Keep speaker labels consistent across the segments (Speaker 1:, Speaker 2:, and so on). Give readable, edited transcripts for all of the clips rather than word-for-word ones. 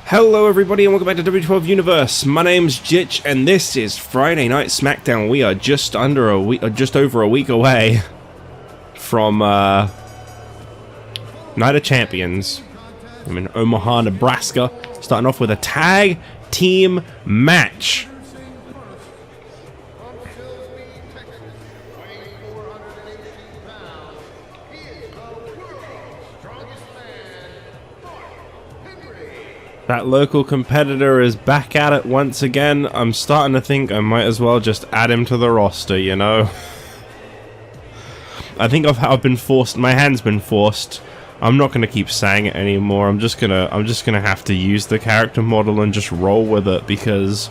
Speaker 1: Hello everybody and welcome back to W12 Universe. My name's Jitch and this is Friday Night SmackDown. We are just over a week away from Night of Champions. I'm in Omaha, Nebraska, starting off with a tag team match. That local competitor is back at it once again. I'm starting to think I might as well just add him to the roster, you know? I think I've been forced, my hand's been forced. I'm not gonna keep saying it anymore. I'm just gonna have to use the character model and just roll with it because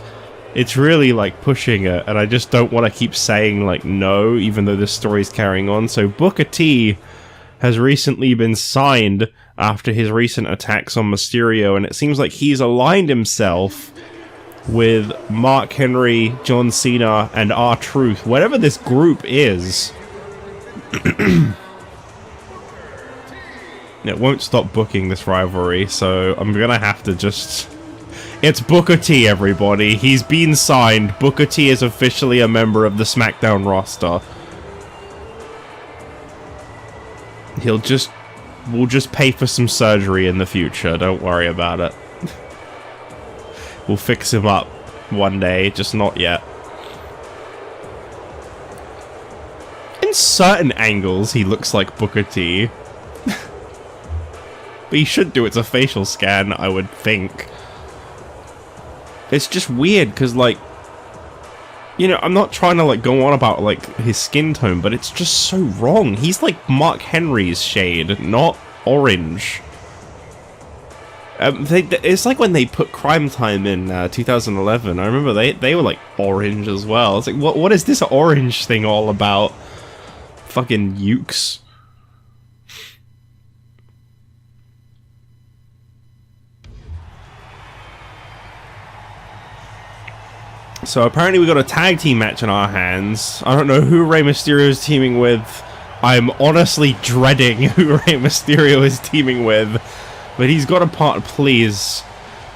Speaker 1: it's really like pushing it, and I just don't want to keep saying like no, even though this story's carrying on. So Booker T has recently been signed after his recent attacks on Mysterio, and it seems like he's aligned himself with Mark Henry, John Cena, and R-Truth, whatever this group is. It won't stop booking this rivalry, so I'm gonna have to just... It's Booker T, everybody. He's been signed. Booker T is officially a member of the SmackDown roster. We'll just pay for some surgery in the future, don't worry about it. We'll fix him up one day, just not yet. In certain angles, he looks like Booker T. But he should do, it's a facial scan, I would think. It's just weird, because, like, you know, I'm not trying to, like, go on about, like, his skin tone, but it's just so wrong. He's like Mark Henry's shade, not orange. It's like when they put Crime Time in 2011. I remember they were, like, orange as well. It's like, what is this orange thing all about? Fucking ukes. So apparently we got a tag team match in our hands. I don't know who Rey Mysterio is teaming with. I'm honestly dreading who Rey Mysterio is teaming with. But he's got a part. Please.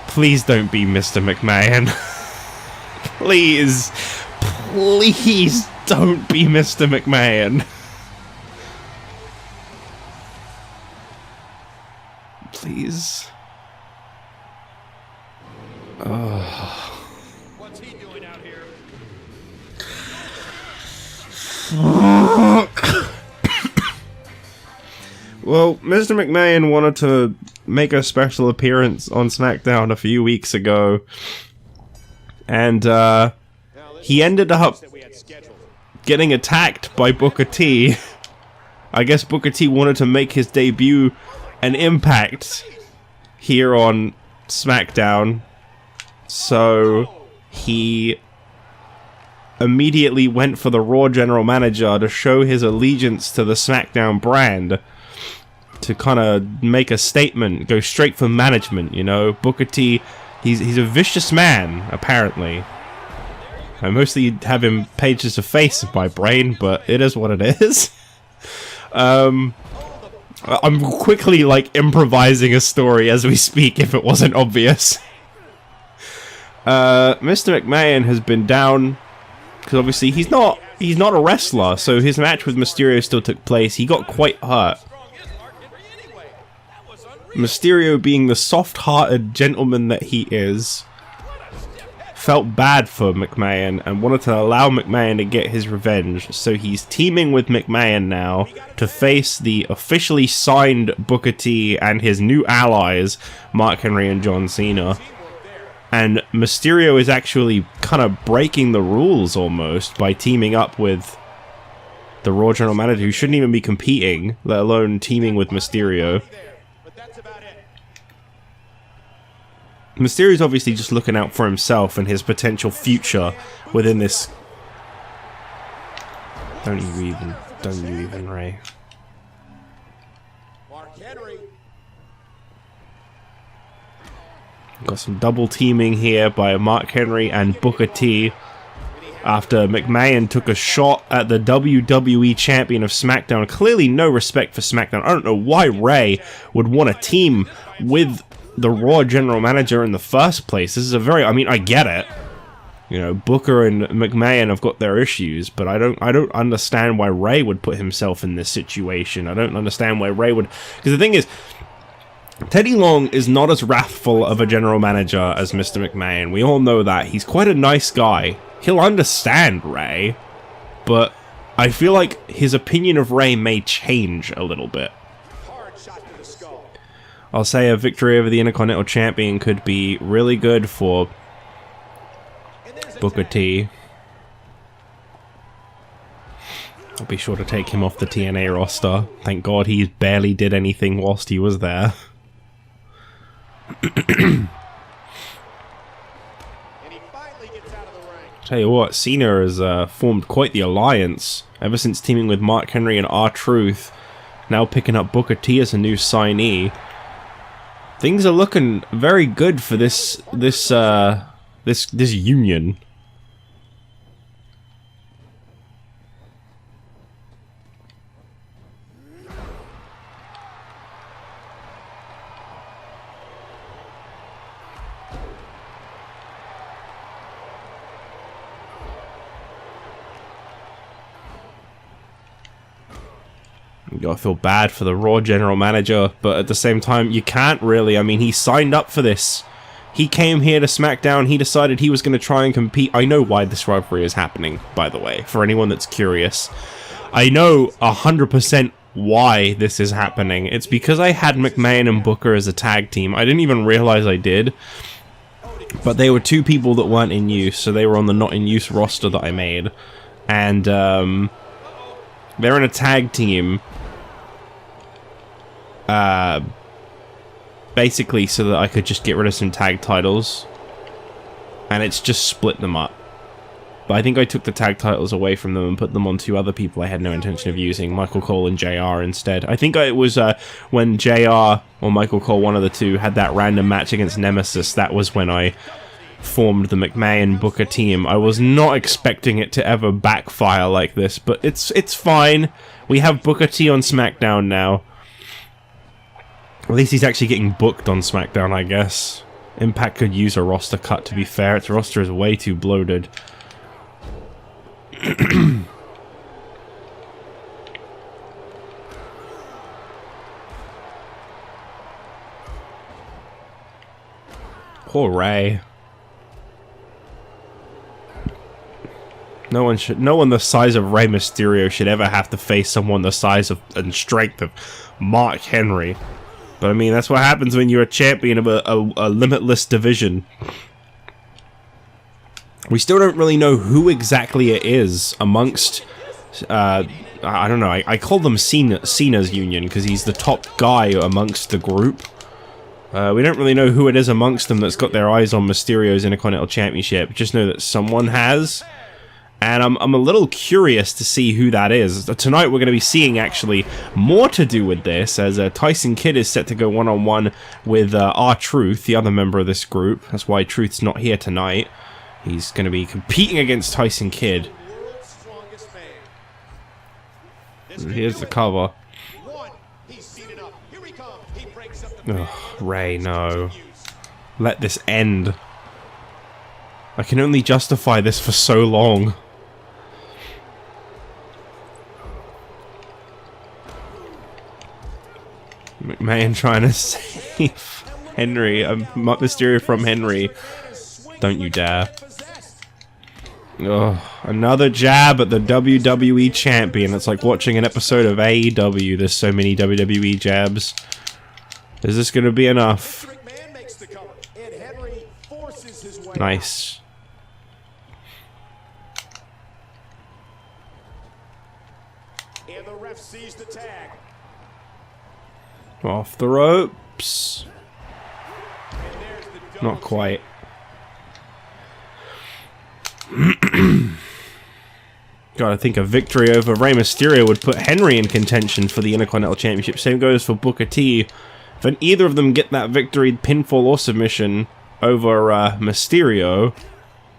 Speaker 1: Please don't be Mr. McMahon. Please. Please don't be Mr. McMahon. Please. Oh. Well, Mr. McMahon wanted to make a special appearance on SmackDown a few weeks ago, and he ended up getting attacked by Booker T. I guess Booker T wanted to make his debut and impact here on SmackDown, so he immediately went for the Raw general manager to show his allegiance to the SmackDown brand, to kind of make a statement, go straight for management, you know. Booker T, he's a vicious man, apparently. I mostly have him paged as a face of my brain, but it is what it is. I'm quickly, like, improvising a story as we speak, if it wasn't obvious. Mr. McMahon has been down, because obviously he's not a wrestler, so his match with Mysterio still took place. He got quite hurt. Mysterio, being the soft-hearted gentleman that he is, felt bad for McMahon and wanted to allow McMahon to get his revenge, so he's teaming with McMahon now to face the officially signed Booker T and his new allies, Mark Henry and John Cena. And Mysterio is actually kind of breaking the rules almost by teaming up with the Raw general manager, who shouldn't even be competing, let alone teaming with Mysterio. Mysterio's obviously just looking out for himself and his potential future within this. Don't you even, Ray. Got some double teaming here by Mark Henry and Booker T. After McMahon took a shot at the WWE champion of SmackDown. Clearly no respect for SmackDown. I don't know why Rey would want to team with the Raw general manager in the first place. This is a very, I mean, I get it. You know, Booker and McMahon have got their issues, but I don't understand why Rey would put himself in this situation. I don't understand why Rey would, because the thing is, Teddy Long is not as wrathful of a general manager as Mr. McMahon. We all know that. He's quite a nice guy. He'll understand Rey, but I feel like his opinion of Rey may change a little bit. I'll say a victory over the Intercontinental Champion could be really good for Booker T. I'll be sure to take him off the TNA roster. Thank God he barely did anything whilst he was there. Tell you what, Cena has formed quite the alliance ever since teaming with Mark Henry and R-Truth. Now picking up Booker T as a new signee. Things are looking very good for this union. You gotta feel bad for the Raw general manager, but at the same time, you can't really. I mean, he signed up for this. He came here to SmackDown, he decided he was going to try and compete. I know why this rivalry is happening, by the way, for anyone that's curious. I know 100% why this is happening. It's because I had McMahon and Booker as a tag team. I didn't even realize I did. But they were two people that weren't in use, so they were on the not in use roster that I made. And, they're in a tag team. Basically so that I could just get rid of some tag titles, and it's just split them up. But I think I took the tag titles away from them and put them on two other people I had no intention of using, Michael Cole and JR instead. I think it was when JR or Michael Cole, one of the two, had that random match against Nemesis. That was when I formed the McMahon Booker team. I was not expecting it to ever backfire like this, but it's fine. We have Booker T on SmackDown now. At least he's actually getting booked on SmackDown, I guess. Impact could use a roster cut, to be fair. Its roster is way too bloated. Poor Rey. No one the size of Rey Mysterio should ever have to face someone the size of and strength of Mark Henry. But I mean, that's what happens when you're a champion of a limitless division. We still don't really know who exactly it is amongst, I don't know, I call them Cena's union because he's the top guy amongst the group. We don't really know who it is amongst them that's got their eyes on Mysterio's Intercontinental Championship. Just know that someone has. And I'm a little curious to see who that is. Tonight we're going to be seeing actually more to do with this, as Tyson Kidd is set to go one-on-one with R-Truth, the other member of this group. That's why Truth's not here tonight. He's going to be competing against Tyson Kidd. Here's the cover. Ugh, Rey, no. Let this end. I can only justify this for so long. McMahon trying to save Henry, Mysterio from Henry. Don't you dare. Ugh, another jab at the WWE champion. It's like watching an episode of AEW. There's so many WWE jabs. Is this going to be enough? Nice. And the ref sees the tag. Off the ropes. Not quite. God, I think a victory over Rey Mysterio would put Henry in contention for the Intercontinental Championship. Same goes for Booker T. If either of them get that victory, pinfall or submission, over Mysterio,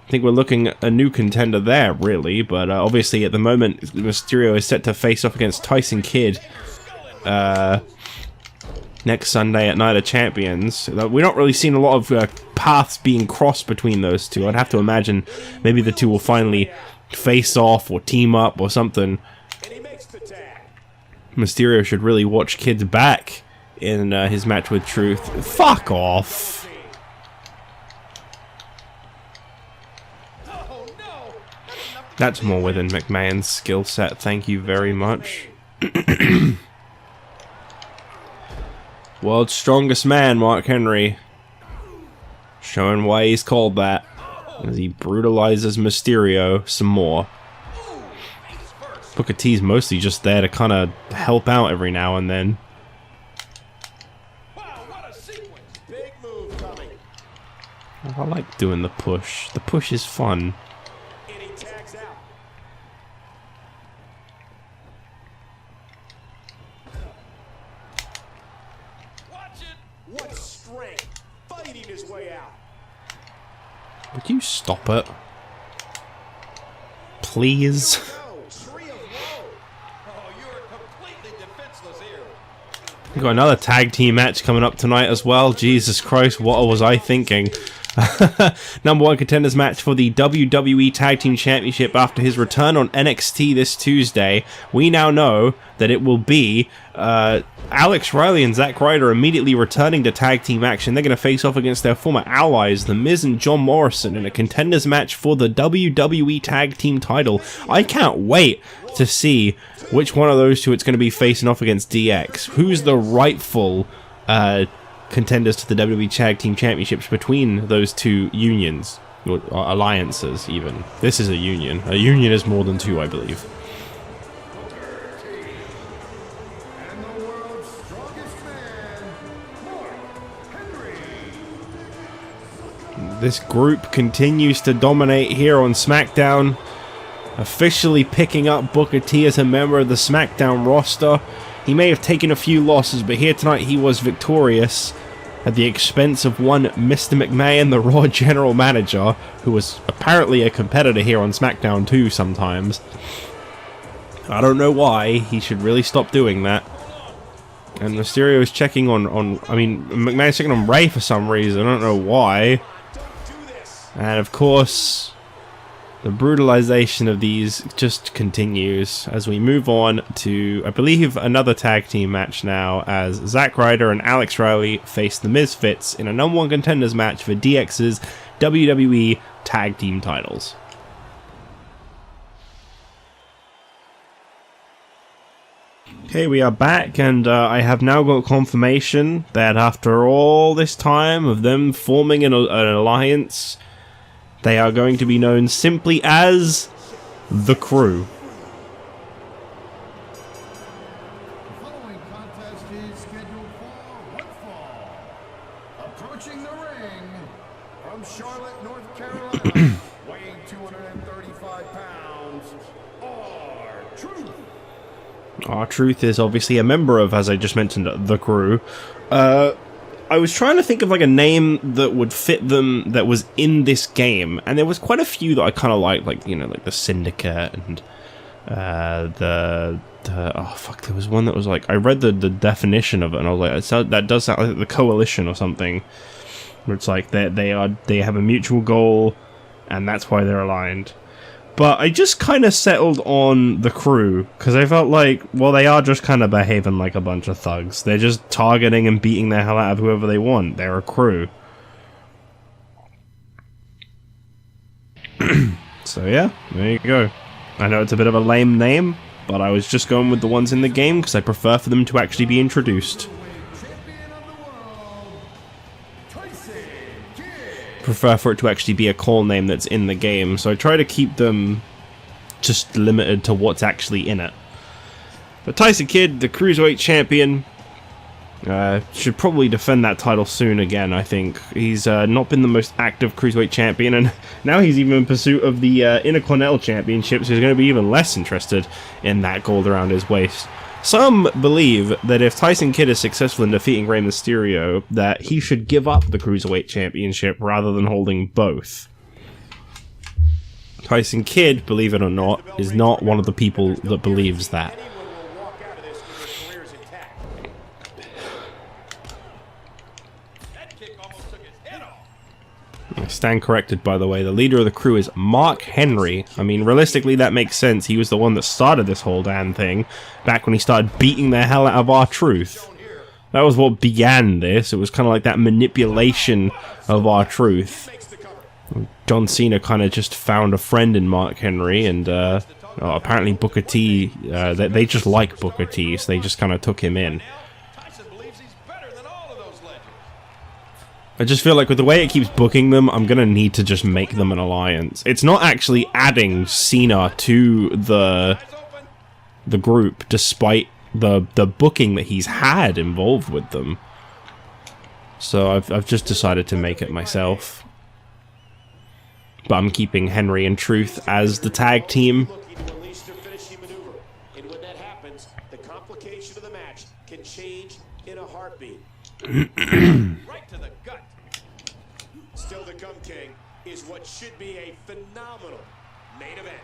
Speaker 1: I think we're looking at a new contender there, really. But obviously, at the moment, Mysterio is set to face off against Tyson Kidd. next Sunday at Night of Champions. We're not really seeing a lot of paths being crossed between those two. I'd have to imagine maybe the two will finally face off or team up or something. Mysterio should really watch Kid's back in his match with Truth. Fuck off! That's more within McMahon's skill set, thank you very much. World's strongest man, Mark Henry. Showing why he's called that. As he brutalizes Mysterio some more. Booker T's mostly just there to kind of help out every now and then. I like doing the push. The push is fun.
Speaker 2: What strength, fighting his way out.
Speaker 1: Would you stop it? Please? We've got another tag team match coming up tonight as well. Jesus Christ, what was I thinking? Number 1 contenders match for the WWE Tag Team Championship after his return on NXT this Tuesday. We now know that it will be Alex Riley and Zack Ryder immediately returning to tag team action. They're going to face off against their former allies, The Miz and John Morrison, in a contenders match for the WWE Tag Team title. I can't wait to see which one of those two it's going to be facing off against DX. Who's the rightful contenders to the WWE Tag Team Championships between those two unions, or alliances even. This is a union. A union is more than two, I believe. This group continues to dominate here on SmackDown, officially picking up Booker T as a member of the SmackDown roster. He may have taken a few losses, but here tonight he was victorious at the expense of one Mr. McMahon, the Raw General Manager, who was apparently a competitor here on SmackDown too sometimes. I don't know why. He should really stop doing that. And Mysterio is checking McMahon's checking on Rey for some reason. I don't know why. And of course, the brutalization of these just continues as we move on to, I believe, another tag team match now, as Zack Ryder and Alex Riley face the Mizfits in a number 1 contenders match for DX's WWE Tag Team titles. Okay, we are back, and I have now got confirmation that after all this time of them forming an alliance, they are going to be known simply as The Crew.
Speaker 3: The following contest is scheduled for one fall. Approaching the ring from Charlotte, North Carolina, weighing 235 pounds, R-Truth.
Speaker 1: R-Truth is obviously a member of, as I just mentioned, The Crew. I was trying to think of like a name that would fit them that was in this game, and there was quite a few that I kind of liked, like, you know, like the Syndicate and oh fuck, there was one that was like, I read the definition of it and I was like, that does sound like the Coalition or something, where it's like they have a mutual goal and that's why they're aligned. But I just kind of settled on The Crew, because I felt like, well, they are just kind of behaving like a bunch of thugs. They're just targeting and beating the hell out of whoever they want. They're a crew. So yeah, there you go. I know it's a bit of a lame name, but I was just going with the ones in the game, because I prefer for them to actually be introduced. Prefer for it to actually be a call name that's in the game, so I try to keep them just limited to what's actually in it. But Tyson Kidd, the Cruiserweight Champion, should probably defend that title soon again, I think. He's not been the most active Cruiserweight Champion, and now he's even in pursuit of the Intercontinental Championship, so he's going to be even less interested in that gold around his waist. Some believe that if Tyson Kidd is successful in defeating Rey Mysterio, that he should give up the Cruiserweight Championship rather than holding both. Tyson Kidd, believe it or not, is not one of the people that believes that. stand corrected, by the way. The leader of the crew is Mark Henry. I mean, realistically, that makes sense. He was the one that started this whole damn thing, back when he started beating the hell out of R-Truth. That was what began this. It was kind of like that manipulation of R-Truth. John Cena kind of just found a friend in Mark Henry, and apparently Booker T, they just like Booker T, so they just kind of took him in. I just feel like with the way it keeps booking them, I'm gonna need to just make them an alliance. It's not actually adding Cena to the group, despite the booking that he's had involved with them. So I've just decided to make it myself. But I'm keeping Henry and Truth as the tag team.
Speaker 2: And when that happens, the complication of the match can change in a heartbeat. Right to the gut. Still to come, King, is what should be a phenomenal main event.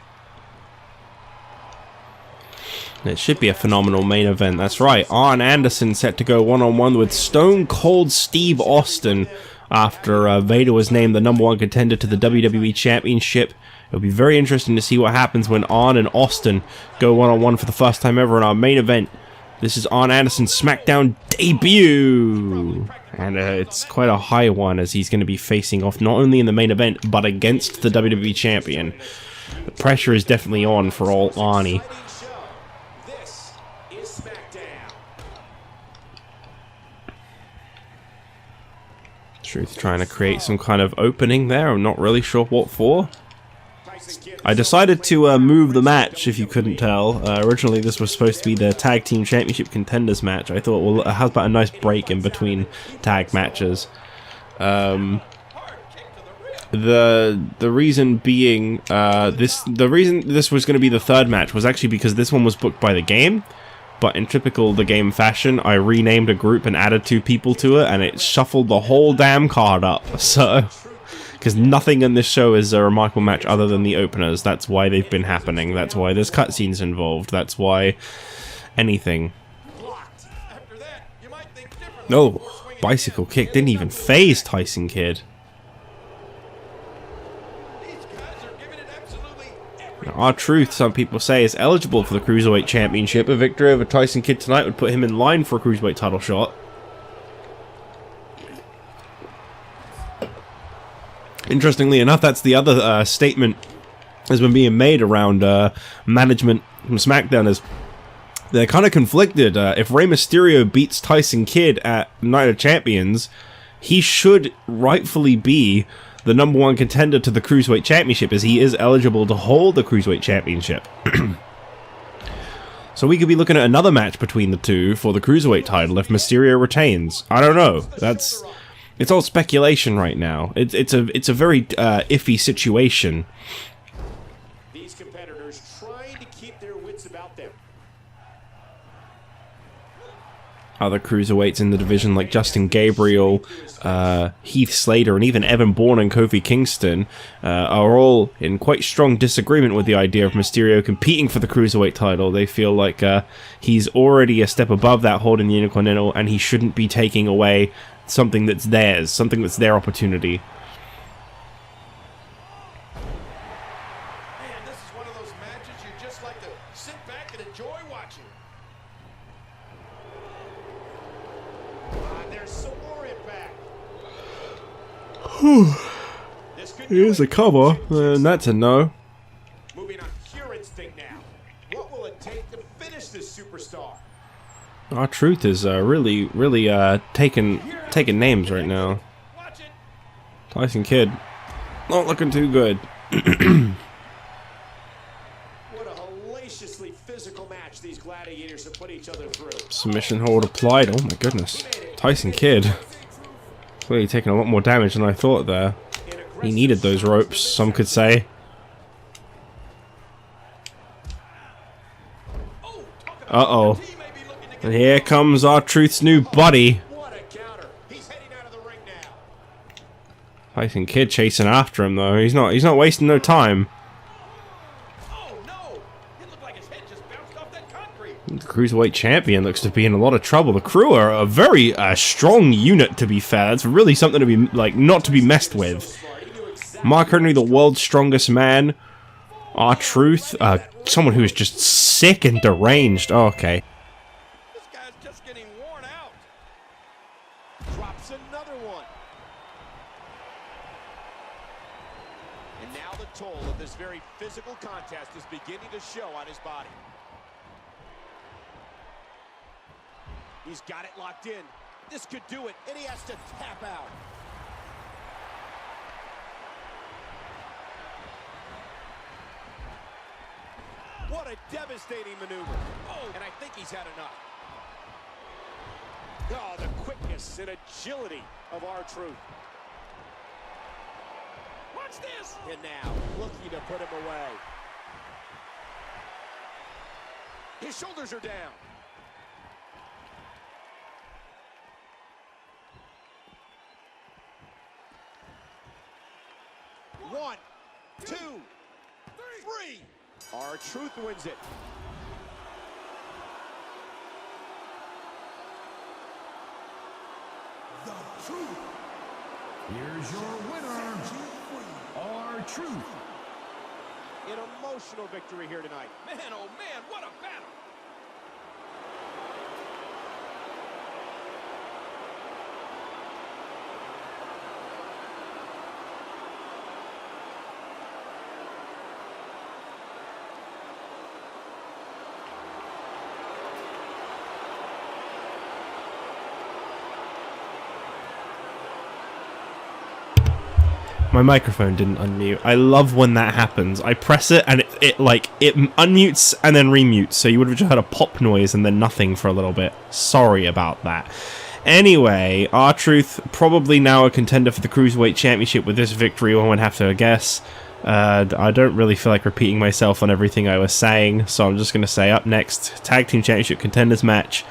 Speaker 1: It should be a phenomenal main event, that's right. Arn Anderson set to go one-on-one with Stone Cold Steve Austin after Vader was named the #1 contender to the WWE Championship. It'll be very interesting to see what happens when Arn and Austin go one-on-one for the first time ever in our main event. This is Arn Anderson's SmackDown debut! And it's quite a high one, as he's going to be facing off not only in the main event, but against the WWE Champion. The pressure is definitely on for all Arnie.
Speaker 2: This is SmackDown.
Speaker 1: Truth trying to create some kind of opening there, I'm not really sure what for. I decided to move the match, if you couldn't tell. Originally this was supposed to be the Tag Team Championship Contenders match. I thought, well, it has about a nice break in between tag matches. The reason being, the reason this was going to be the third match was actually because this one was booked by the game. But in typical The Game fashion, I renamed a group and added 2 people to it, and it shuffled the whole damn card up. So, because nothing in this show is a remarkable match other than the openers. That's why they've been happening. That's why there's cutscenes involved. That's why anything. No, bicycle kick didn't even phase Tyson Kidd. R-Truth, some people say, is eligible for the Cruiserweight Championship. A victory over Tyson Kidd tonight would put him in line for a Cruiserweight title shot. Interestingly enough, that's the other statement that's been being made around management from SmackDown, is they're kind of conflicted. If Rey Mysterio beats Tyson Kidd at Night of Champions, he should rightfully be the #1 contender to the Cruiserweight Championship, as he is eligible to hold the Cruiserweight Championship. So we could be looking at another match between the two for the Cruiserweight title if Mysterio retains. I don't know. It's all speculation right now. It's a very iffy situation.
Speaker 2: These competitors trying to keep their wits about them.
Speaker 1: Other cruiserweights in the division like Justin Gabriel, Heath Slater, and even Evan Bourne and Kofi Kingston are all in quite strong disagreement with the idea of Mysterio competing for the Cruiserweight title. They feel like he's already a step above that, holding the Intercontinental, and he shouldn't be taking away something that's theirs, something that's their opportunity.
Speaker 2: Man, this is one of those matches you just like to sit back and enjoy watching. There's some more impact.
Speaker 1: Here's a cover, and that's a no.
Speaker 2: Moving on pure instinct now. What will it take to finish this superstar?
Speaker 1: R-Truth is really taking names right now. Tyson Kidd, not looking too good.
Speaker 2: What a hellaciously physical match these gladiators have put each other through.
Speaker 1: Submission hold applied. Oh my goodness. Tyson Kidd clearly taking a lot more damage than I thought there. He needed those ropes, some could say. Uh-oh. And here comes R-Truth's new buddy.
Speaker 2: What a counter. He's heading out of the ring now.
Speaker 1: Tyson Kidd chasing after him though. He's not wasting no time.
Speaker 2: Oh no! It looked like his head just bounced off that concrete.
Speaker 1: The Cruiserweight Champion looks to be in a lot of trouble. The crew are a very strong unit, to be fair. That's really something to be, like, not to be messed with. Mark Henry, the world's strongest man. R-Truth, someone who is just sick and deranged. Oh, okay.
Speaker 2: This guy's just getting worn out. Drops another one. And now the toll of this very physical contest is beginning to show on his body. He's got it locked in. This could do it, and he has to tap out. What a devastating maneuver. Oh, and I think he's had enough. Oh, the quickness and agility of R-Truth. Watch this. And now, looking to put him away. His shoulders are down. One, two, three. R-Truth wins it.
Speaker 3: The Truth. Here's your winner, R-Truth.
Speaker 2: An emotional victory here tonight. Man, oh man, what a battle.
Speaker 1: My microphone didn't unmute. I love when that happens. I press it and it unmutes and then remutes. So you would have just heard a pop noise and then nothing for a little bit. Sorry about that. Anyway, R-Truth probably now a contender for the Cruiserweight Championship with this victory, one would have to guess. I don't really feel like repeating myself on everything I was saying, so I'm just going to say up next, Tag Team Championship Contenders match.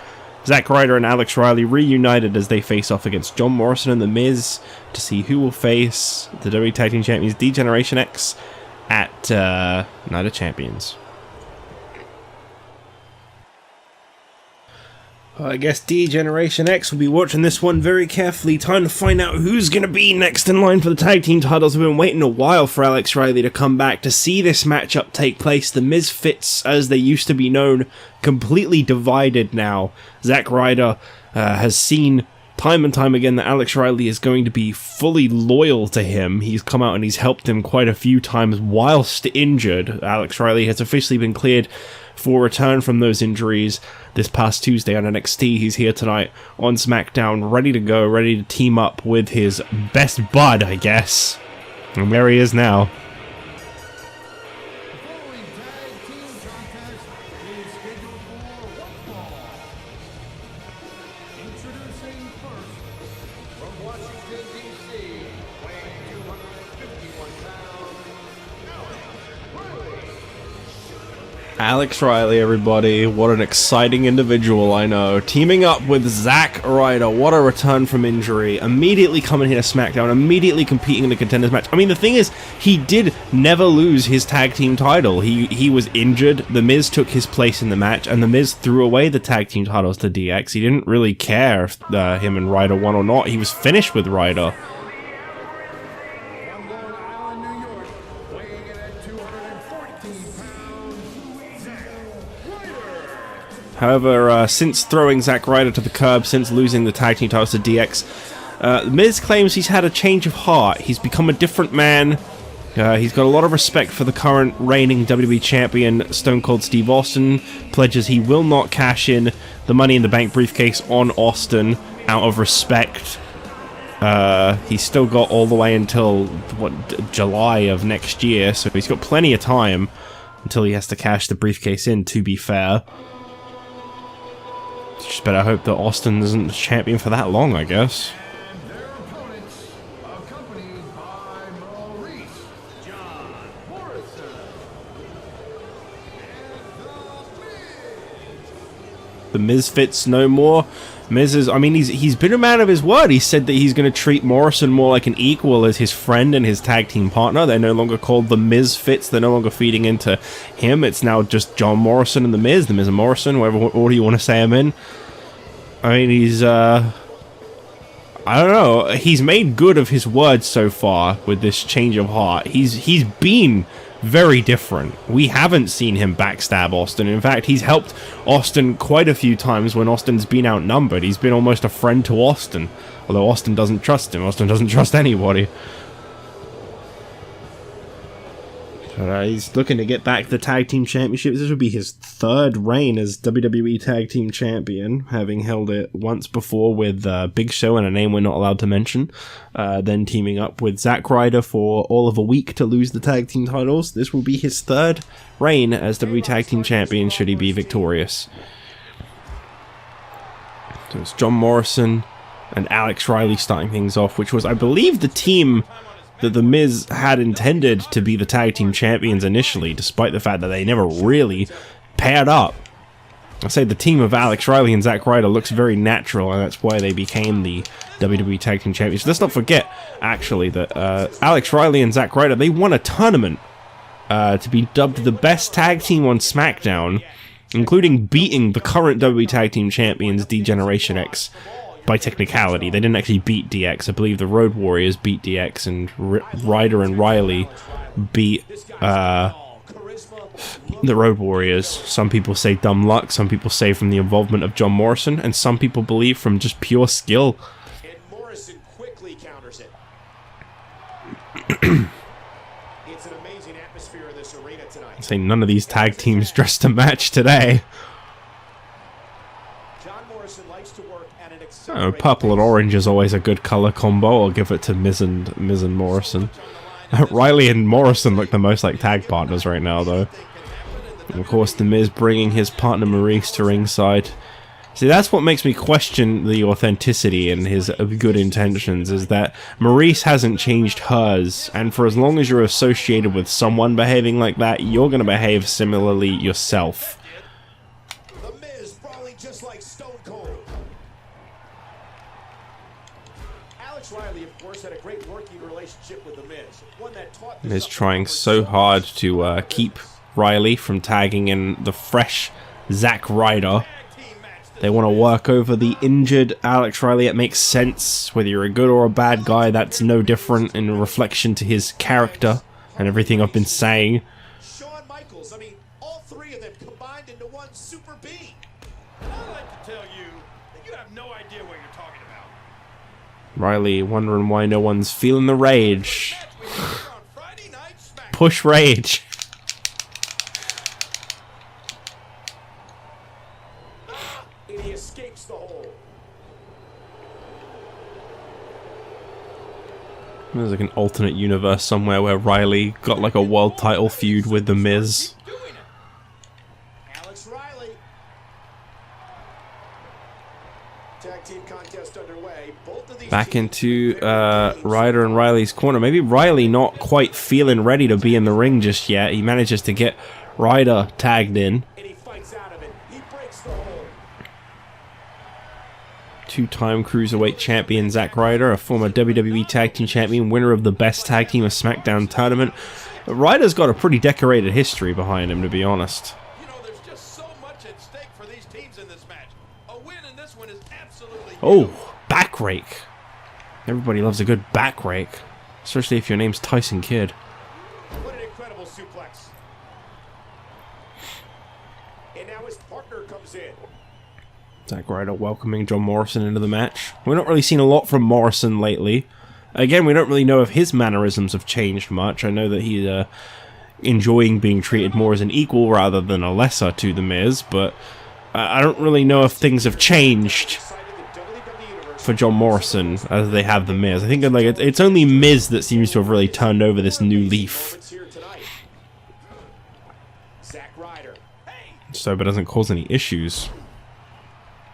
Speaker 1: Zack Ryder and Alex Riley reunited as they face off against John Morrison and The Miz to see who will face the WWE Tag Team Champions D-Generation X at Night of Champions. I guess D-Generation X will be watching this one very carefully. Time to find out who's going to be next in line for the tag team titles. We've been waiting a while for Alex Riley to come back to see this matchup take place. The Mizfits, as they used to be known, completely divided now. Zack Ryder has seen time and time again that Alex Riley is going to be fully loyal to him. He's come out and he's helped him quite a few times whilst injured. Alex Riley has officially been cleared for return from those injuries this past Tuesday on NXT. He's here tonight on SmackDown, ready to go, ready to team up with his best bud, I guess. And there he is now. Alex Riley, everybody. What an exciting individual, I know. Teaming up with Zack Ryder. What a return from injury. Immediately coming here to SmackDown. Immediately competing in the Contenders match. I mean, the thing is, he did never lose his tag team title. He was injured. The Miz took his place in the match, and The Miz threw away the tag team titles to DX. He didn't really care if him and Ryder won or not. He was finished with Ryder. However, since throwing Zack Ryder to the curb, since losing the tag team titles to DX, Miz claims he's had a change of heart. He's become a different man. He's got a lot of respect for the current reigning WWE champion, Stone Cold Steve Austin. Pledges he will not cash in the Money in the Bank briefcase on Austin out of respect. He's still got all the way until, July of next year, so he's got plenty of time until he has to cash the briefcase in, to be fair. Just better hope that Austin isn't the champion for that long, I guess.
Speaker 3: And their opponents, accompanied by Maurice, John Morrison, and
Speaker 1: The Mizfits no more. Miz is, I mean, he's been a man of his word. He said that he's going to treat Morrison more like an equal as his friend and his tag team partner. They're no longer called the Mizfits. They're no longer feeding into him. It's now just John Morrison and the Miz and Morrison, whatever order you want to say him in. I mean, he's, I don't know. He's made good of his words so far with this change of heart. He's been very different. We haven't seen him backstab Austin. In fact, he's helped Austin quite a few times when Austin's been outnumbered. He's been almost a friend to Austin. Although Austin doesn't trust him. Austin doesn't trust anybody. He's looking to get back the Tag Team Championships. This would be his third reign as WWE Tag Team Champion, having held it once before with Big Show and a name we're not allowed to mention. Then teaming up with Zack Ryder for all of a week to lose the Tag Team titles. This will be his third reign as WWE Tag Team Champion should he be victorious. So it's John Morrison and Alex Riley starting things off, which was, I believe, the team that The Miz had intended to be the Tag Team Champions initially, despite the fact that they never really paired up. I say the team of Alex Riley and Zack Ryder looks very natural, and that's why they became the WWE Tag Team Champions. Let's not forget, actually, that Alex Riley and Zack Ryder, they won a tournament to be dubbed the best tag team on SmackDown, including beating the current WWE Tag Team Champions, D-Generation X, by technicality. They didn't actually beat DX. I believe the Road Warriors beat DX, and Ryder and Riley beat the Road Warriors. Some people say dumb luck, some people say from the involvement of John Morrison, and some people believe from just pure skill.
Speaker 2: And Morrison quickly counters it. It's an amazing atmosphere in this arena tonight.
Speaker 1: I say none of these tag teams dressed to match today. Oh, purple and orange is always a good color combo. I'll give it to Miz and Morrison. Riley and Morrison look the most like tag partners right now, though. And of course, the Miz bringing his partner Maurice to ringside. See, that's what makes me question the authenticity and his good intentions, is that Maurice hasn't changed hers, and for as long as you're associated with someone behaving like that, you're going to behave similarly yourself.
Speaker 2: The Miz brawling just like Stone Cold. Alex Riley, of course, had a great working relationship with The Miz. One that taught
Speaker 1: Miz trying so hard to keep Riley from tagging in the fresh Zack Ryder. They want to work over the injured Alex Riley. It makes sense. Whether you're a good or a bad guy, that's no different in reflection to his character and everything I've been saying.
Speaker 2: Shawn Michaels, I mean, all three of them combined into one super being. I'd like to tell you that you have no idea what you're talking about.
Speaker 1: Riley wondering why no one's feeling the rage. Push rage.
Speaker 2: And he escapes the hole.
Speaker 1: There's like an alternate universe somewhere where Riley got like a world title feud with The Miz.
Speaker 2: Alex Riley. Tag team contest underway. Both of these
Speaker 1: Back into Ryder and Riley's corner. Maybe Riley not quite feeling ready to be in the ring just yet. He manages to get Ryder tagged in.
Speaker 2: and he fights out of it. He breaks the hole.
Speaker 1: Two-time Cruiserweight Champion Zack Ryder, a former WWE Tag Team Champion, winner of the Best Tag Team of SmackDown tournament. Ryder's got a pretty decorated history behind him, to be honest.
Speaker 2: You know, there's just so much at stake for these teams in this match. A win in this one is absolutely
Speaker 1: Oh, back rake. Everybody loves a good back rake, especially if your name's Tyson Kidd.
Speaker 2: What an incredible suplex. And now his partner comes in.
Speaker 1: Zack Ryder welcoming John Morrison into the match. We're not really seeing a lot from Morrison lately. Again, we don't really know if his mannerisms have changed much. I know that he's enjoying being treated more as an equal rather than a lesser to The Miz, but I don't really know if things have changed for John Morrison as they have The Miz. I think like it's only Miz that seems to have really turned over this new leaf.
Speaker 2: Zack Ryder.
Speaker 1: So it doesn't cause any issues.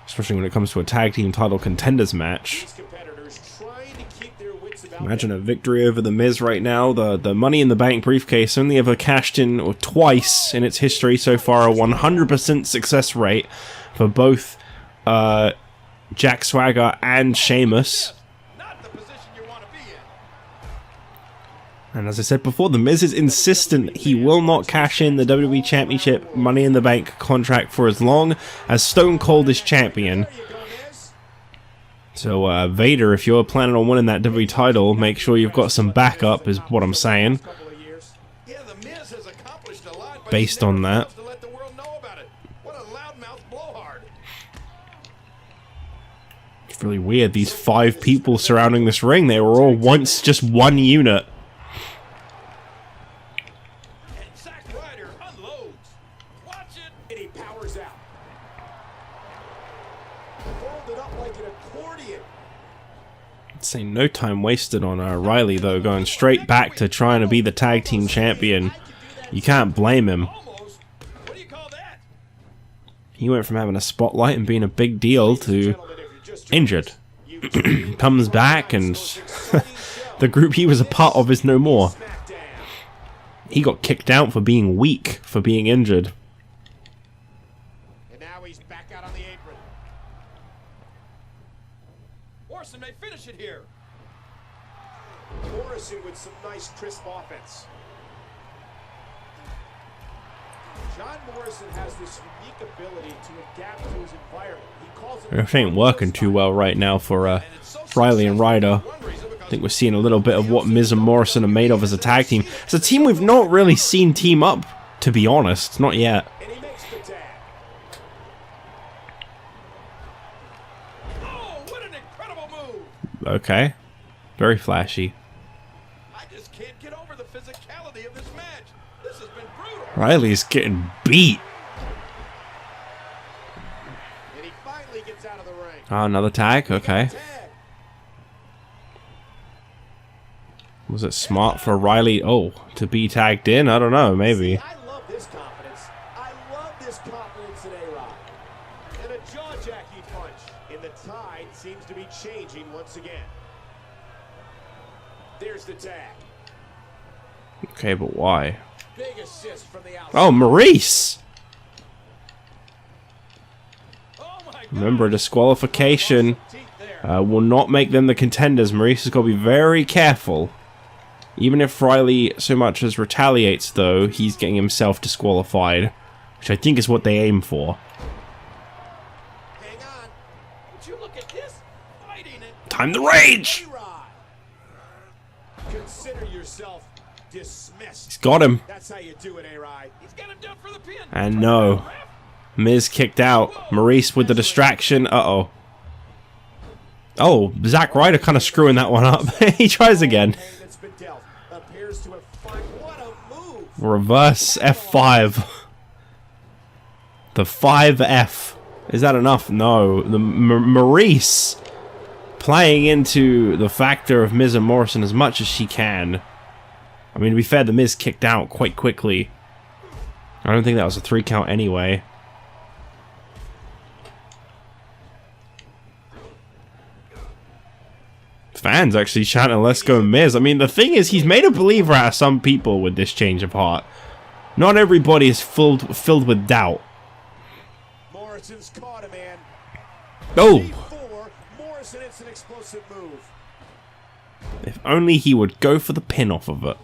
Speaker 1: Especially when it comes to a tag team title contenders match.
Speaker 2: These competitors trying to keep their wits about
Speaker 1: Imagine a victory over The Miz right now. The Money in the Bank briefcase only ever cashed in twice in its history so far. A 100% success rate for both Jack Swagger and Sheamus.
Speaker 2: not the position you want to be in.
Speaker 1: And as I said before, The Miz is insistent he will not cash in the WWE Championship Money in the Bank contract for as long as Stone Cold is champion.
Speaker 2: There you go, Miz.
Speaker 1: So, Vader, if you're planning on winning that WWE title, make sure you've got some backup, is what I'm saying. Based on that. It's really weird, these 5 people surrounding this ring, they were all once just one unit.
Speaker 2: And Zack Ryder unloads. Watch it. And he powers out. Folded up like an accordion.
Speaker 1: Say no time wasted on Riley though, going straight back to trying to be the tag team champion. You can't blame him.
Speaker 2: Almost. What do you call that?
Speaker 1: He went from having a spotlight and being a big deal to injured. Comes back and the group he was a part of is no more. He got kicked out for being weak, for being injured.
Speaker 2: And now he's back out on the apron. Morrison may finish it here. Morrison with some nice crisp offense. John Morrison has this unique ability to adapt to his environment. He calls it
Speaker 1: It ain't working too well right now for Riley and Ryder. I think we're seeing a little bit of what Miz and Morrison are made of as a tag team. It's a team we've not really seen team up, to be honest. Not yet.
Speaker 2: and he makes the tag. Oh, what an incredible move!
Speaker 1: Okay. Very flashy.
Speaker 2: I just can't get over the physicality of this match. This has been brutal.
Speaker 1: Riley's getting beat.
Speaker 2: And he finally gets out of the ring.
Speaker 1: Oh, another tag? Okay.
Speaker 2: Tag.
Speaker 1: Was it smart for Riley, to be tagged in? I don't know, maybe.
Speaker 2: I love this confidence. I love this confidence in A-Rod. And a jaw-jacking punch. And the tide seems to be changing once again. There's the tag.
Speaker 1: Okay, but why?
Speaker 2: Big assist from the outside.
Speaker 1: Oh, Maurice!
Speaker 2: Oh my God.
Speaker 1: Remember, disqualification
Speaker 2: Teeth there.
Speaker 1: will not make them the contenders. Maurice has got to be very careful. Even if Riley so much as retaliates, though, he's getting himself disqualified, which I think is what they aim for.
Speaker 2: Hang on. Would you look at this? Fighting it.
Speaker 1: Time to rage!
Speaker 2: A-Rod. Consider yourself dismissed.
Speaker 1: He's got him.
Speaker 2: That's how you do it, A-Rod. He's got him down for the pin.
Speaker 1: And no. Miz kicked out. Maurice with the distraction. Uh-oh. Oh, Zack Ryder kind of screwing that one up. He tries again.
Speaker 2: That's been dealt. Appears to have what a move.
Speaker 1: Reverse F5. The 5F. Is that enough? No. The Maurice playing into the factor of Miz and Morrison as much as she can. I mean, to be fair, the Miz kicked out quite quickly. I don't think that was a 3 count anyway. Fans actually chanting, "Let's go Miz." I mean, the thing is, he's made a believer out of some people with this change of heart. Not everybody is filled with doubt.
Speaker 2: Morrison's caught him, man.
Speaker 1: Oh!
Speaker 2: G4, Morrison hits an explosive move.
Speaker 1: If only he would go for the pin off of it.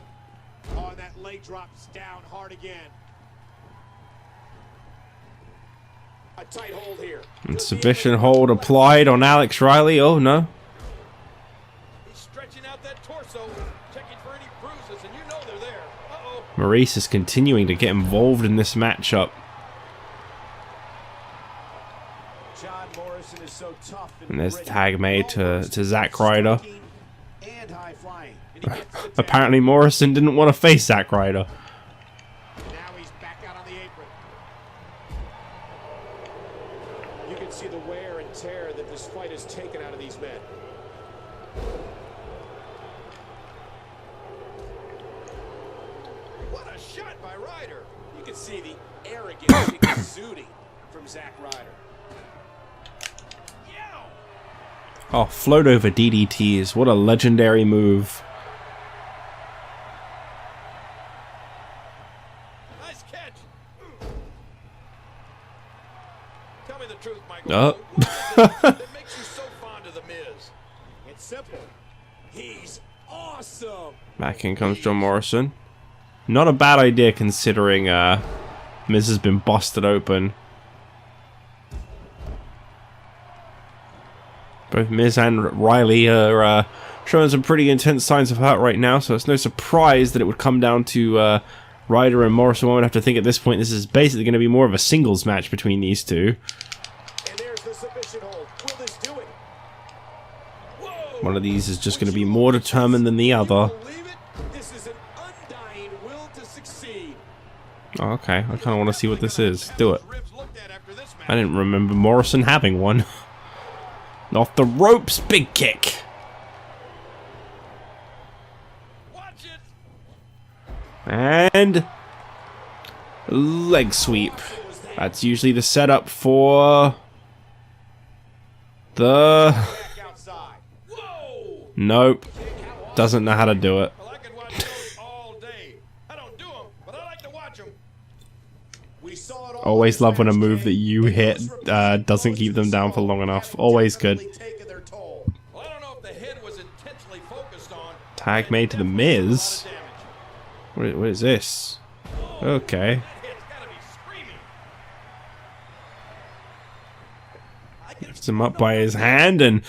Speaker 2: Oh, and that leg drops down hard again. A tight hold here.
Speaker 1: And submission hold applied on Alex Riley. Oh, no.
Speaker 2: He's stretching out that torso, checking for any bruises, and you know they're there. Uh-oh.
Speaker 1: Maurice is continuing to get involved in this matchup.
Speaker 2: John Morrison is so tough
Speaker 1: And there's a tag made to Zack Ryder.
Speaker 2: and high flying. And he gets the tag.
Speaker 1: Apparently Morrison didn't want to face Zack Ryder.
Speaker 2: Now he's back out on the apron. You can see the wear and tear that this fight has taken out of these men. What a shot by Ryder. You can see the arrogance exuding from Zack Ryder. Yow!
Speaker 1: Oh, float over DDTs. What a legendary move.
Speaker 2: Nice catch. Tell me the truth, Michael.
Speaker 1: Oh.
Speaker 2: What is it that makes you so fond of the Miz? It's simple. He's awesome.
Speaker 1: Back in comes John Morrison. Not a bad idea considering Miz has been busted open. Both Miz and Riley are showing some pretty intense signs of hurt right now, so it's no surprise that it would come down to Ryder and Morrison. One would have to think at this point this is basically going to be more of a singles match between these two.
Speaker 2: And there's the submission hold. Will this do it?
Speaker 1: One of these is just going to be more determined than the other.
Speaker 2: Believe it? This is an undying will to succeed.
Speaker 1: Oh, okay, I kind of want to see what this is. Do it. I didn't remember Morrison having one. Off the ropes, big kick. And leg sweep. That's usually the setup for the... Nope. Doesn't know how to do it. Always love when a move that you hit doesn't keep them down for long enough. Always good. Tag made to the Miz. What is this? Okay. Lifts him up by his hand and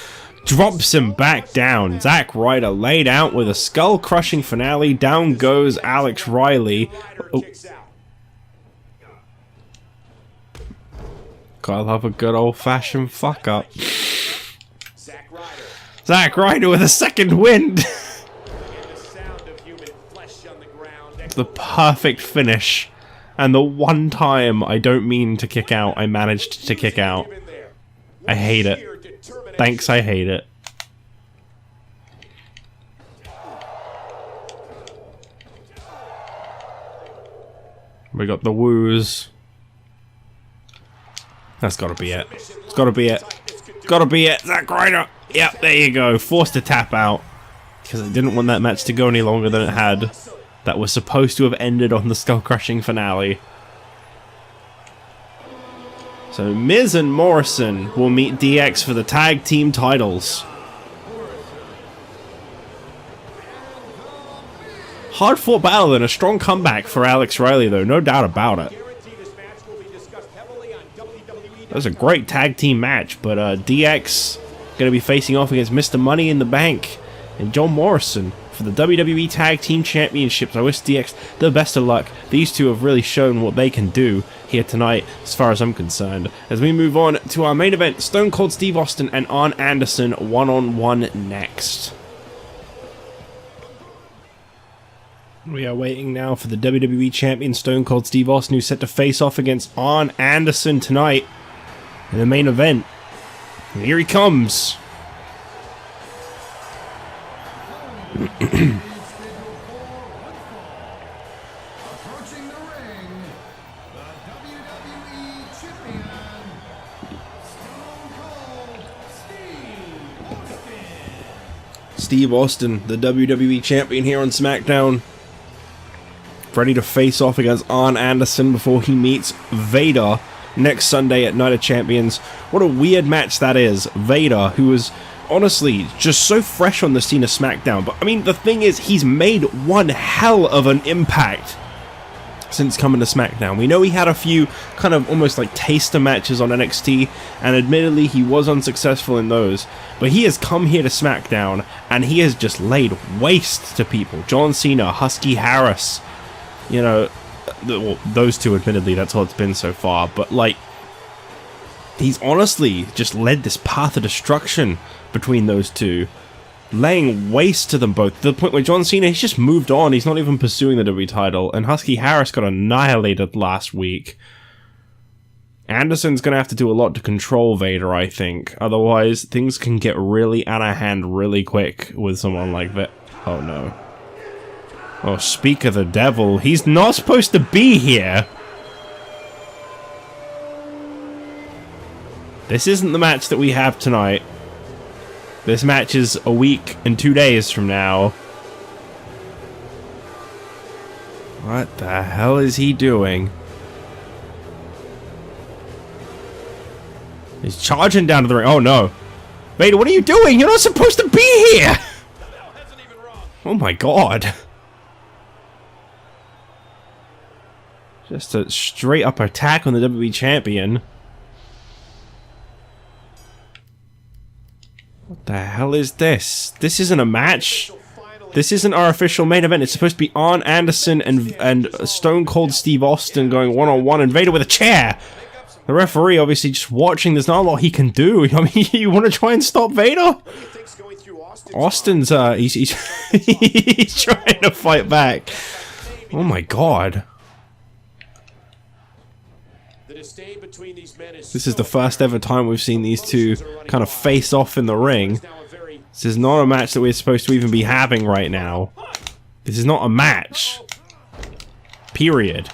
Speaker 1: drops him back down. Zack Ryder laid out with a skull-crushing finale. Down goes Alex Riley. Oh. Gotta love a good old-fashioned fuck-up. Zack Ryder with a second win. The perfect finish. And the one time I don't mean to kick out, I managed to kick out. I hate it. Thanks, I hate it. We got the woos. That's gotta be it. It's gotta be it. Gotta be it. Zack Ryder. Yep, there you go. Forced to tap out. Because I didn't want that match to go any longer than it had. That was supposed to have ended on the skull-crushing finale. So Miz and Morrison will meet DX for the tag team titles. Hard-fought battle and a strong comeback for Alex Riley, though, no doubt about it. That was a great tag team match, but DX going to be facing off against Mr. Money in the Bank and John Morrison for the WWE Tag Team Championships. I wish DX the best of luck. These two have really shown what they can do here tonight, as far as I'm concerned. As we move on to our main event, Stone Cold Steve Austin and Arn Anderson one-on-one next. We are waiting now for the WWE Champion Stone Cold Steve Austin, who's set to face off against Arn Anderson tonight in the main event. And here he comes.
Speaker 3: Approaching the ring, the WWE Champion, Stone Cold
Speaker 1: Steve Austin, the WWE Champion here on SmackDown, ready to face off against Arn Anderson before he meets Vader next Sunday at Night of Champions. What a weird match that is. Vader, who is honestly just so fresh on the scene of SmackDown, but I mean, the thing is, he's made one hell of an impact since coming to SmackDown. We know he had a few kind of almost like taster matches on NXT, and admittedly he was unsuccessful in those, but he has come here to SmackDown and he has just laid waste to people. John Cena, Husky Harris, you know, well, those two, admittedly, that's all it's been so far, but like, he's honestly just led this path of destruction between those two, laying waste to them both, to the point where John Cena, he's just moved on. He's not even pursuing the WWE title, and Husky Harris got annihilated last week. Anderson's gonna have to do a lot to control Vader, I think, otherwise things can get really out of hand really quick with someone like that. Oh no. Oh, speak of the devil, he's not supposed to be here! This isn't the match that we have tonight. This match is a week and 2 days from now. What the hell is he doing? He's charging down to the ring. Oh no. Vader, what are you doing? You're not supposed to be here! Oh my god. Just a straight up attack on the WWE Champion. What the hell is this? This isn't a match. This isn't our official main event. It's supposed to be Arn Anderson and Stone Cold Steve Austin going one-on-one, and Vader with a chair. The referee obviously just watching. There's not a lot he can do. I mean, you want to try and stop Vader? Austin's he's he's trying to fight back. Oh my god. This is the first ever time we've seen these two kind of face off in the ring. This is not a match that we're supposed to even be having right now. This is not a match. Period.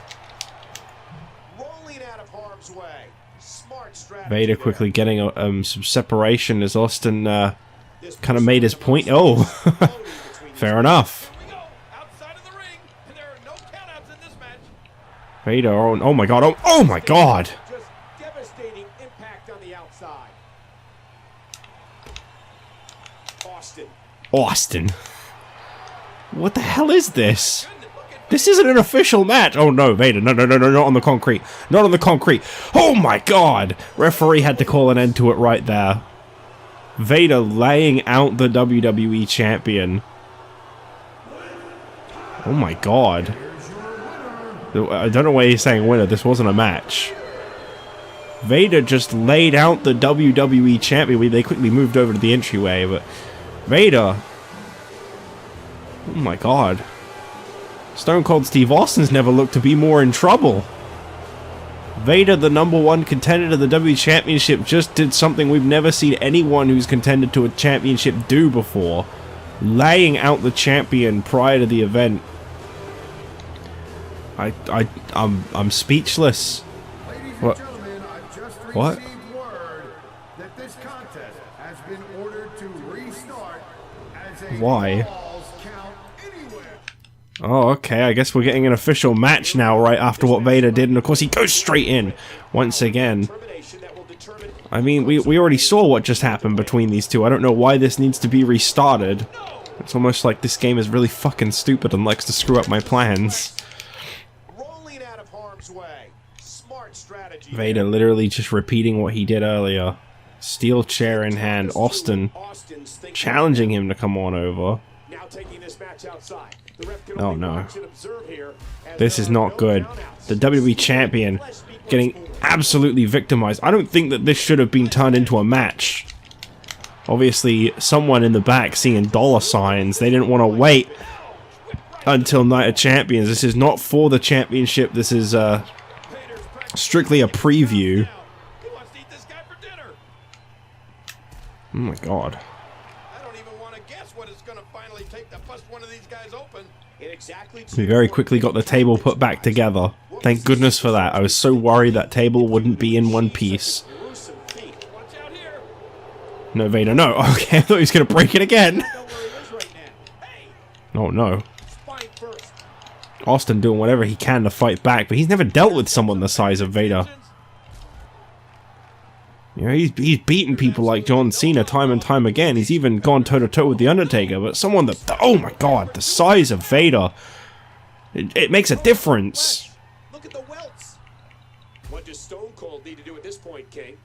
Speaker 1: Vader quickly getting some separation as Austin kind of made his point. Oh, fair enough. Vader, oh my god, oh my god!
Speaker 2: Devastating impact on the outside. Austin.
Speaker 1: What the hell is this? This isn't an official match. Oh no, Vader, no, not on the concrete. Not on the concrete. Oh my god! Referee had to call an end to it right there. Vader laying out the WWE champion. Oh my god. I don't know why he's saying winner. This wasn't a match. Vader just laid out the WWE champion. They quickly moved over to the entryway, but Vader. Oh my god. Stone Cold Steve Austin's never looked to be more in trouble. Vader, the #1 contender to the WWE Championship, just did something we've never seen anyone who's contended to a championship do before. Laying out the champion prior to the event. I'm speechless.
Speaker 3: Ladies
Speaker 1: What?
Speaker 3: and gentlemen, I've just
Speaker 1: What?
Speaker 3: received word that this contest has been ordered to restart as a
Speaker 1: Why?
Speaker 3: falls count anywhere.
Speaker 1: Oh, okay, I guess we're getting an official match now right after what Vader did, and of course he goes straight in once again. I mean, we already saw what just happened between these two. I don't know why this needs to be restarted. It's almost like this game is really fucking stupid and likes to screw up my plans. Vader literally just repeating what he did earlier. Steel chair in hand. Austin challenging him to come on over. Oh no. This is not good. The WWE champion getting absolutely victimized. I don't think that this should have been turned into a match. Obviously, someone in the back seeing dollar signs. They didn't want to wait until Night of Champions. This is not for the championship. This is strictly a preview. Oh my god. We very quickly got the table put back together. Thank goodness for that. I was so worried that table wouldn't be in one piece. No, Vader, no. Okay, I thought he was going to break it again. Oh no. Austin doing whatever he can to fight back, but he's never dealt with someone the size of Vader. You know, he's beaten people like John Cena time and time again. He's even gone toe-to-toe with The Undertaker, but someone that... Oh my god, the size of Vader. It makes a difference.
Speaker 2: Look at the welts. What does Stone Cold need to do at this point, King?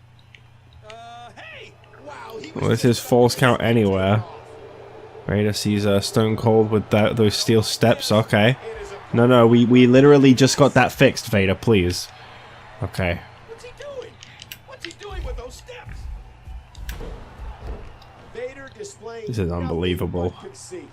Speaker 2: Hey! Wow,
Speaker 1: Well, this is false count anywhere. Vader sees Stone Cold with those steel steps. Okay. No, we literally just got that fixed, Vader, please. Okay.
Speaker 2: What's he doing? What's he doing with those steps? Vader displaying
Speaker 1: This is unbelievable.
Speaker 2: nothing but conceit.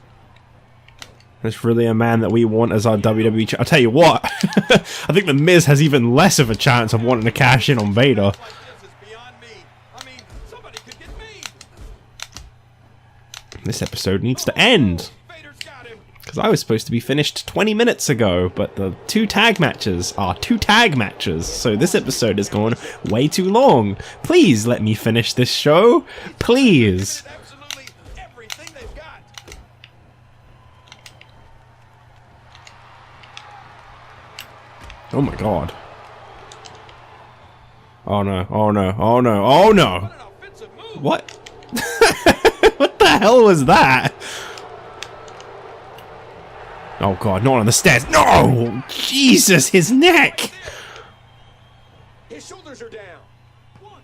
Speaker 1: There's really a man that we want as our WWE I'll tell you what. I think the Miz has even less of a chance of wanting to cash in on Vader.
Speaker 2: Like this is beyond me. I mean, somebody could get me.
Speaker 1: This episode needs to end.
Speaker 2: Vader's got him.
Speaker 1: Because I was supposed to be finished 20 minutes ago, but the 2 tag matches are 2 tag matches, so this episode is going way too long. Please let me finish this show. Please.
Speaker 2: Absolutely everything they've got.
Speaker 1: Oh my god. Oh no, oh no, oh no, oh no!
Speaker 2: What an offensive move.
Speaker 1: What? What the hell was that? Oh god, not on the stairs. No! Jesus, his neck!
Speaker 2: His shoulders are down. 1,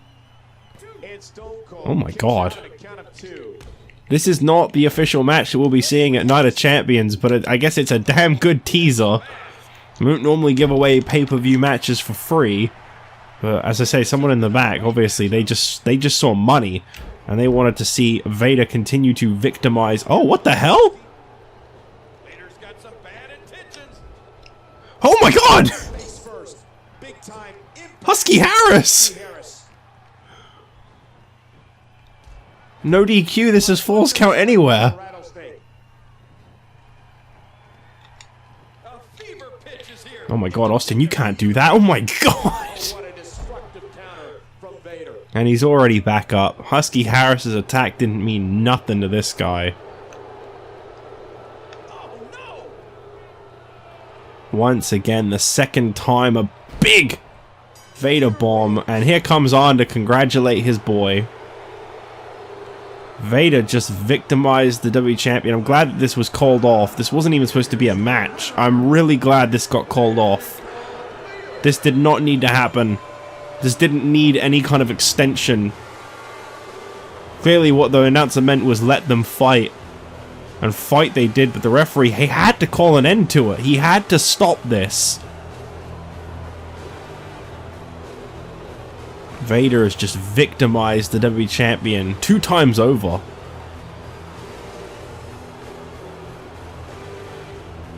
Speaker 2: 2, And Stone Cold
Speaker 1: Oh my
Speaker 2: kicks
Speaker 1: God.
Speaker 2: out at a count of 2.
Speaker 1: This is not the official match that we'll be seeing at Night of Champions, but I guess it's a damn good teaser. We don't normally give away pay-per-view matches for free, but as I say, someone in the back, obviously, they just saw money, and they wanted to see Vader continue to victimize. Oh, what the hell?
Speaker 2: Vader's got some bad intentions.
Speaker 1: Oh my God!
Speaker 2: Face first. Big time impact.
Speaker 1: Husky Harris! No DQ, this is Falls Count Anywhere.
Speaker 2: Rattlesnake. A fever pitch is here.
Speaker 1: Oh my God, Austin, you can't do that. Oh my God!
Speaker 2: What a destructive counter from Vader.
Speaker 1: And he's already back up. Husky Harris's attack didn't mean nothing to this guy.
Speaker 2: Oh no!
Speaker 1: Once again, the second time, a big Vader bomb. And here comes Arn to congratulate his boy. Vader just victimized the WWE Champion. I'm glad that this was called off. This wasn't even supposed to be a match. I'm really glad this got called off. This did not need to happen. This didn't need any kind of extension. Clearly what the announcer meant was let them fight. And fight they did, but the referee, he had to call an end to it. He had to stop this. Vader has just victimized the WWE Champion 2 times over.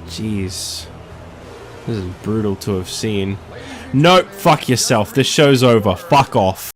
Speaker 1: Jeez. This is brutal to have seen. Nope, fuck yourself. This show's over. Fuck off.